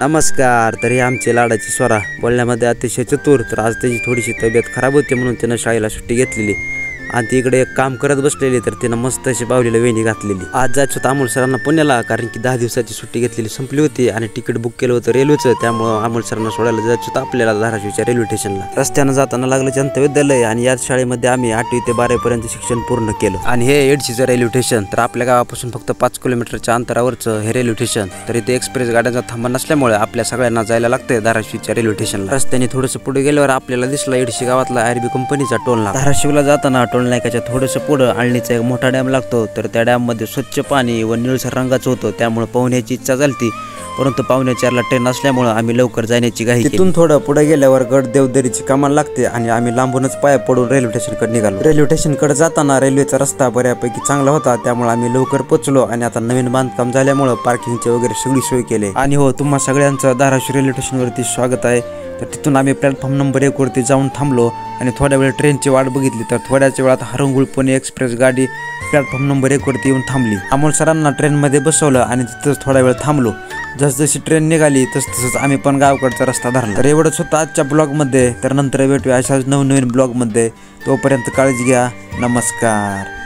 नमस्कार. तर हे आमचे लाडाची स्वरा बोलण्यामध्ये अतिशय चतुर. तर आज त्याची थोडीशी तब्येत खराब होती म्हणून त्यानं शाळेला सुट्टी घेतलेली आणि ती इकडे एक काम करत बसलेली. तर तिनं मस्त अशी बावलीला वेणी घातलेली. आज जायचं होतं अमोल सरांना पुण्याला, कारण की 10 दिवसाची सुट्टी घेतलेली संपली होती आणि तिकीट बुक केलं होतं रेल्वेचं. त्यामुळं अमोल सरांना सोडायला जायचं होतं आपल्याला धाराशिवच्या रेल्वे स्टेशनला. रस्त्यानं जाताना लागलं जनता विद्यालय आणि याच शाळेमध्ये आम्ही 8वी ते 12वी पर्यंत शिक्षण पूर्ण केलं. आणि हे एडशीचं रेल्वे स्टेशन. तर आपल्या गावापासून फक्त 5 किलोमीटरच्या अंतरावरचं हे रेल्वे स्टेशन. तर इथे एक्सप्रेस गाड्यांचा थांबा नसल्यामुळे आपल्या सगळ्यांना जायला लागतंय धाराशिवच्या रेल्वे स्टेशनला. रस्त्याने थोडंसं पुढे गेल्यावर आपल्याला दिसला एडशी गावातला आरबी कंपनीचा टोल नाका. धाराशिवला जाताना टोल नाक्याच्या थोडंसं पुढं आळणीचा एक मोठा डॅम लागतो. तर त्या डॅम मध्ये स्वच्छ पाणी व निळसर रंगाचं होतं. त्यामुळे पाहुण्याची इच्छा झाली, परंतु 3:45ला ट्रेन असल्यामुळे आम्ही लवकर जाण्याची घाई. तिथून थोडं पुढे गेल्यावर गड देवदरीची कमान लागते आणि आम्ही लांबूनच पाय पडून रेल्वे स्टेशनकडे निघालो. रेल्वे स्टेशनकडे जाताना रेल्वेचा रस्ता बऱ्यापैकी चांगला होता, त्यामुळे आम्ही लवकर पोहोचलो. आणि आता नवीन बांधकाम झाल्यामुळे पार्किंगचे वगैरे सगळी सोय केली. आणि हो, तुम्हा सगळ्यांचं धाराशिव रेल्वे स्टेशनवरती स्वागत आहे. तर तिथून आम्ही प्लॅटफॉर्म नंबर 1 वरती जाऊन थांबलो आणि थोड्या वेळ ट्रेनची वाट बघितली. तर थोड्याच वेळात हरंगुळ पुणे एक्सप्रेस गाडी प्लॅटफॉर्म नंबर 1 वरती येऊन थांबली. अमोल सरांना ट्रेनमध्ये बसवलं आणि तिथंच थोडा वेळ थांबलो. जसजशी ट्रेन निघाली तसं आम्ही पण गावकडचा रस्ता धरला. तर एवढंच होतं आजच्या ब्लॉगमध्ये. तर नंतर भेटूया अशाच नवनवीन ब्लॉगमध्ये. तोपर्यंत काळजी घ्या. नमस्कार.